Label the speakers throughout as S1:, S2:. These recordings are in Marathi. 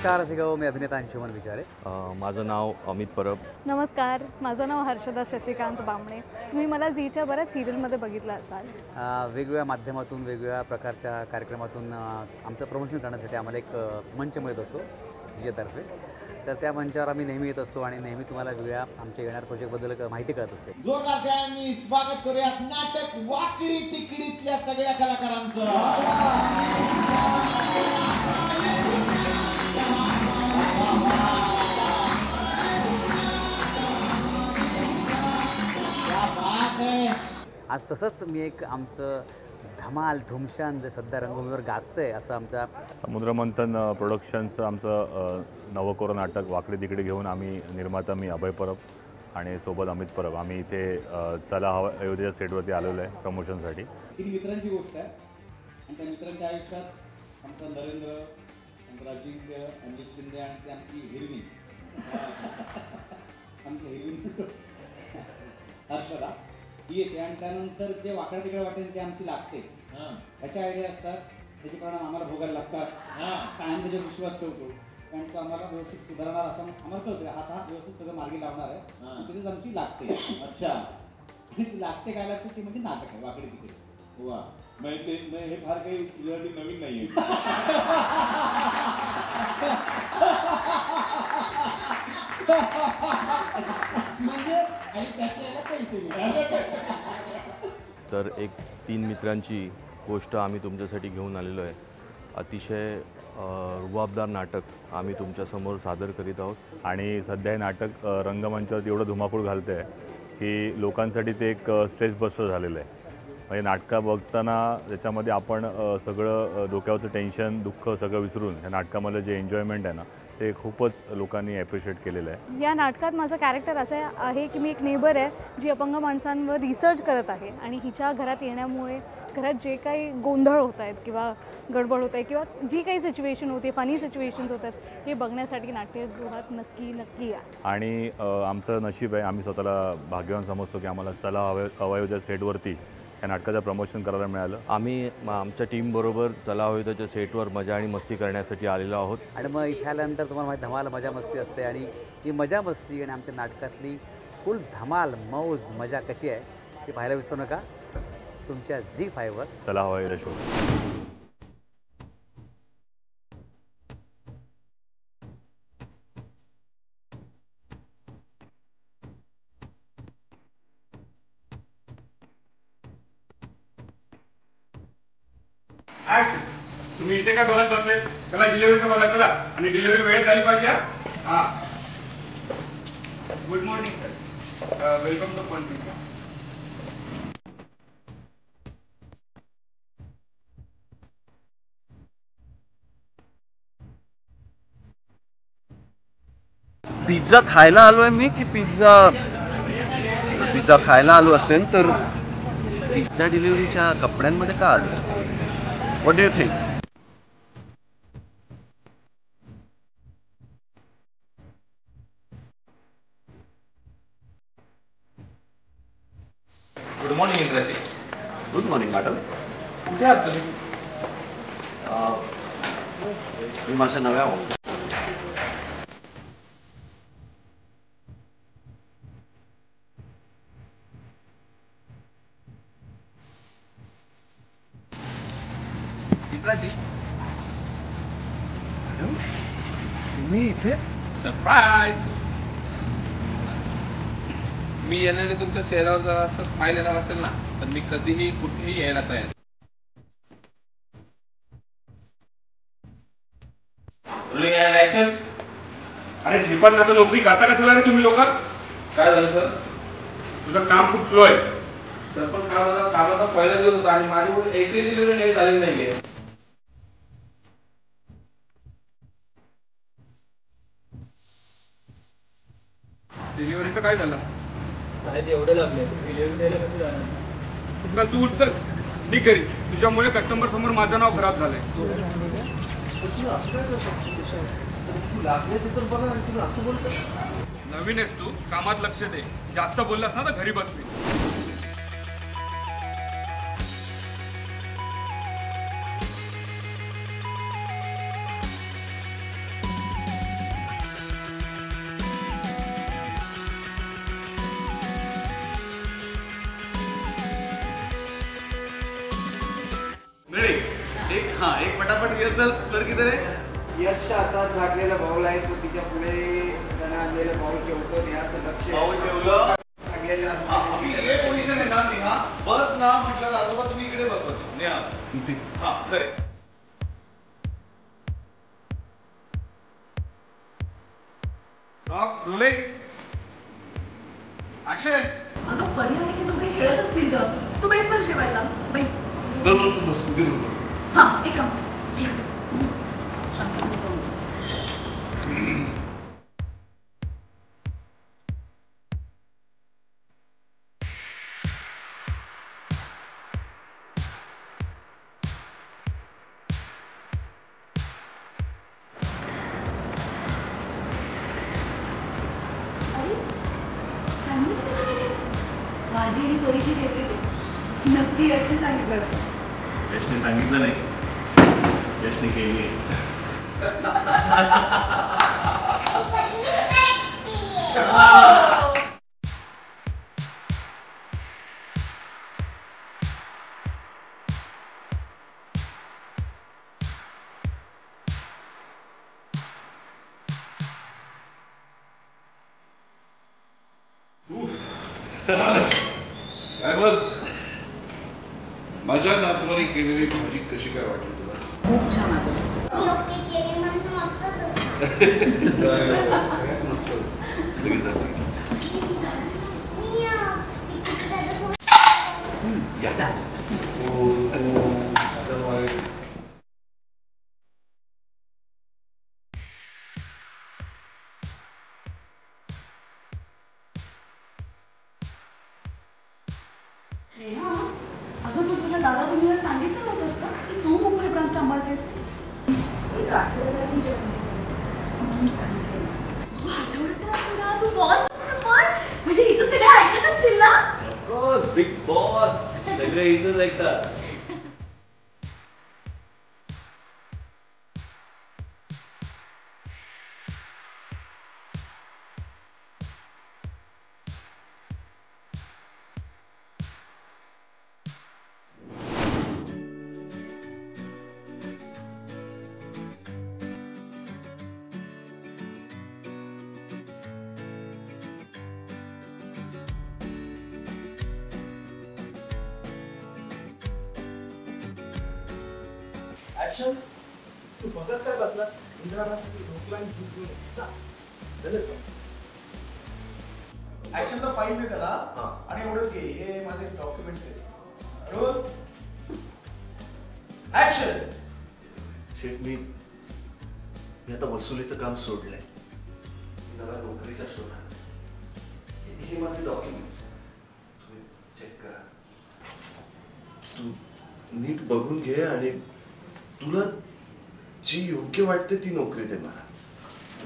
S1: नमस्कार रसिको, मी अभिनेता अंशुमन विचारे.
S2: माझं नाव अमित परब.
S3: नमस्कार, माझं नाव हर्षदा शशिकांत बामणे. तुम्ही मला झीच्या बऱ्याच सिरियलमध्ये बघितलं असाल.
S1: वेगवेगळ्या माध्यमातून वेगवेगळ्या प्रकारच्या कार्यक्रमातून आमचं प्रमोशन करण्यासाठी आम्हाला एक मंच मिळत असतो झीच्यातर्फे. तर त्या मंचावर आम्ही नेहमी येत असतो आणि नेहमी तुम्हाला वेगळ्या आमच्या येणाऱ्या प्रोजेक्टबद्दल माहिती कळत असते.
S4: जोरदार टाळ्यांनी स्वागत करूयात नाटक वाकडी तिकडीतल्या सगळ्या कलाकारांचं.
S1: आज तसंच मी एक आमचं धमाल धुमशान जे सध्या रंगभूमीवर गाजतंय असं आमच्या
S2: समुद्रमंथन प्रोडक्शन्सचं आमचं नवकोर नाटक वाकडी तिकडे घेऊन आम्ही निर्माता मी अभय परब आणि सोबत अमित परब आम्ही इथे चला हवा अयोध्येच्या सेटवरती आलेलो आहे प्रमोशनसाठी.
S5: ही मित्रांची गोष्ट आहे आणि त्या मित्रांच्या आयुष्यात आमचा नरेंद्र, आमचा अजिंक्य, अंजित शिंदे आणि ती आमची हिरवी आमची हिरवी हर्षदा ही येते आणि त्यानंतर जे वाकडा तिकडे वाटेल ते आमची लागते. ह्याच्या आयडिया असतात, त्याचे परिणाम आम्हाला भोगायला लागतात. कायम त्याच्यावर विश्वास ठेवतो कारण तो आम्हाला व्यवस्थित सुधारणार असं आम्हाला कळतं. आता हा व्यवस्थित सगळं मार्गी लावणार आहे, तिथेच आमची लागते. अच्छा, आणि ती लागते काय लागते ती म्हणजे नाटक आहे वाकडे तिकडे. वा,
S6: ते हे फार काही तुझ्यासाठी नवीन नाहीये.
S5: म्हणजे आणि त्याच्याला पैसे.
S2: तर एक 3 मित्रांची गोष्ट आम्ही तुमच्यासाठी घेऊन आलेलो आहे. अतिशय रुबाबदार नाटक आम्ही तुमच्यासमोर सादर करीत आहोत आणि सध्या हे नाटक रंगमंचावर एवढं धुमाकूळ घालतं आहे की लोकांसाठी ते एक स्ट्रेस बस्टर झालेलं आहे. म्हणजे नाटकं बघताना त्याच्यामध्ये आपण सगळं डोक्यावरचं टेन्शन दुःख सगळं विसरून ह्या नाटकामधलं जे एन्जॉयमेंट आहे ना ते खूपच लोकांनी ॲप्रिशिएट केलेलं आहे.
S3: या नाटकात माझं कॅरेक्टर असं आहे की मी एक नेबर आहे जी अपंग माणसांवर रिसर्च करत आहे आणि हिच्या घरात येण्यामुळे घरात जे काही गोंधळ होत आहेत किंवा गडबड होत आहे किंवा जी काही सिच्युएशन होते फनी सिच्युएशन्स होत आहेत हे बघण्यासाठी नाट्यगृहात नक्की या. आणि
S2: आमचं नशीब आहे, आम्ही स्वतःला भाग्यवान समजतो की आम्हाला चला अयोध्या सेटवरती या नाटकाचं प्रमोशन करायला मिळालं. आम्ही आमच्या टीमबरोबर चला अयोध्याच्या सेटवर मजा आणि मस्ती करण्यासाठी आलेलो आहोत.
S1: आणि मग इथे आल्यानंतर तुम्हाला माहिती धमाल मजा मस्ती असते आणि ही मजा मस्ती आणि आमच्या नाटकातली फुल धमाल मौज मजा कशी आहे ती पाहायला विसरू नका तुमच्या झी5वर
S2: चला अयोध्या शो.
S6: तुम्ही इथे काय बघत बसले? त्याला डिलिव्हरीचं बघा चला आणि डिलिव्हरी वेळेत झाली पाहिजे. हा, good morning sir, welcome two point.
S7: Pizza खायला आलोय मी की पिझ्झा खायला आलो असेल तर पिझ्झा डिलिव्हरीच्या कपड्यांमध्ये का आलो? What do you think?
S6: Good morning Indraji.
S7: Good morning madam.
S6: कुठे आहात तुम्ही?
S7: मी माझ्या नव्या ऑफिस.
S6: इंद्राजी
S7: मॅडम तुम्ही इथे?
S6: सरप्राईज. मी येणारे तुमच्या चेहऱ्यावर जरा असं स्माइल येणार असेल ना तर मी कधीही कुठेही यायला तयार. अरे झेपात आता नोकरी करता का चला रे तुम्ही लोक? काय झालं सर? तुझं काम खूप स्लो आहे. सर पण कामाचा पहिला दिवस होता आणि माझी पुढे एकही डिलिव्हरी नीट झालेली नाहीये. डिलिव्हरीचं काय झालं?
S5: साहेब एवढे लागले डिलिव्हरी द्यायला कधी जाणार?
S6: तू उठ चल ठीक आहे. तुझ्यामुळे कस्टमर समोर माझं नाव खराब झालंय. नवीन आहेस तू, कामात लक्ष दे. जास्त बोललास ना तर घरी बसली.
S7: हाँ एक फटाफट रिहर्सल सर किधर है?
S8: यशच्या हातात झाडलेला बाऊल आहे तो तिच्या पुढे त्याने आणलेलं बाऊल ठेवतो. नेहाचं लक्ष
S7: बाऊल ठेवलं.
S8: लागलेलं
S7: हा, आपली हे पोझिशन आहे ना नेहा. बस ना म्हटलं आजोबा तुम्ही इकडे बसवा. नेहा हा करेक्ट. Rock rolling action.
S9: अगं पर्याय की दोघे खेळत असतील तर तू बेस वर जेवायला बेस.
S7: बरोबर तू बस कुठे बसतो.
S9: हा एक काम माझी ही पोरीची फेवरेट आहे. नक्की असते सांगितलं असतं.
S2: यशने सांगितलं नाही, यशने केली.
S6: काय बघ माझ्या नातवाने केलेली भाजी कशी काय वाटली तुला?
S9: खूप छान असेल. अगं तू तुझ्या दादा बहिणीला सांगितलं नव्हतंस का की तू मुंबई ब्रांच सांभाळतेस? म्हणजे इथं सगळे ऐकत असतील ना?
S2: बिग बॉस सगळे इथंच ऐकतात.
S10: ऍक्शन. तू बघत काय बसला? इंद्रासाठी ढोकला आणि ज्यूस घेऊन जा. ऍक्शनला फाईल दे त्याला आणि एवढंच घे. हे माझे डॉक्युमेंट्स आहेत. Roll action.
S7: शेठ मी आता वसुलीचं काम सोडलंय. नव्या नोकरीच्या शोधात. हे माझे डॉक्युमेंट्स तुम्ही चेक करा. तू नीट बघून घे आणि तुला जी योग्य वाटते ती नोकरी दे मला.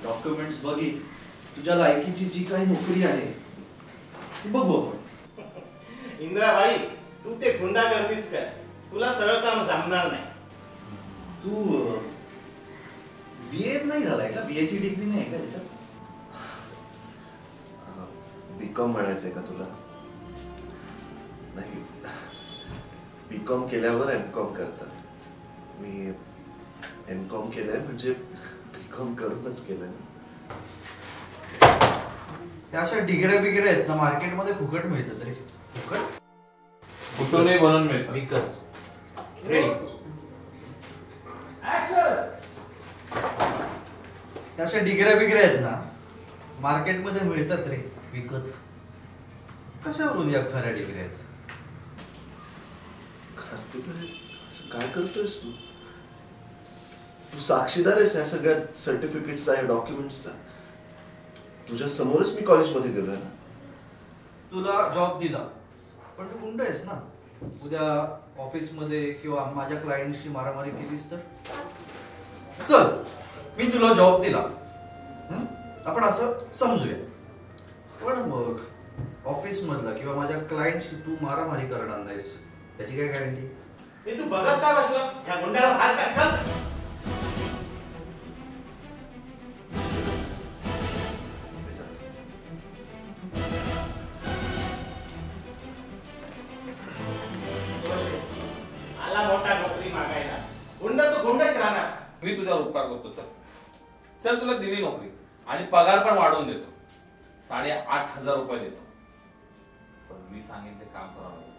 S10: डॉक्युमेंट्स बघी तुझ्या लायकीची जी काही नोकरी आहे ती बघू आपण.
S11: इंद्राबाई तू ते गुंडागर्दीच काय. तुला सरळ काम जमणार नाही.
S10: तू बीए नाही झालाय का? बीएची डिग्री नाही का त्याच्यात?
S7: बीकॉम म्हणायचंय का तुला? नाही, बीकॉम केल्यावर एमकॉम करतात. मी एमकॉम केलंय म्हणजे बीकॉम करूनच केलंय.
S8: अशा डिग्र्या बिग्र्या आहेत ना मार्केटमध्ये फुकट मिळतात रे. फुकट
S6: कुठूनही बनवून मिळतं.
S8: विकत. रेडी. अशा डिग्र्या बिग्र्या आहेत ना मार्केटमध्ये मिळतात रे विकत. कशावरून या खऱ्या डिग्र्या आहेत?
S7: कार्तिक असं काय करतोयस तू? तू साक्षीदार आहेस या सगळ्या सर्टिफिकेट्सचा, या डॉक्युमेंट्सचा. तुझ्या समोरच मी कॉलेजमध्ये गेलोय ना.
S8: तुला जॉब दिला पण तू गुंड आहेस ना. उद्या ऑफिसमध्ये किंवा माझ्या क्लायंटशी मारामारी केलीस तर? चल मी तुला जॉब दिला, आपण असं समजूया. पण मग ऑफिस मधला किंवा माझ्या क्लायंटशी तू मारामारी करणार नाहीस त्याची काय गॅरंटी?
S11: तू बघत काय बसला? या गुंडाला हात टाक. आला मोठा नोकरी मागायला. गुंड
S6: मी तुझ्यावर उपकार करतो. चल चल, तुला दिली नोकरी आणि पगार पण वाढवून देतो. 8,500 रुपये देतो. पण मी सांगेन ते काम करावं लागेल.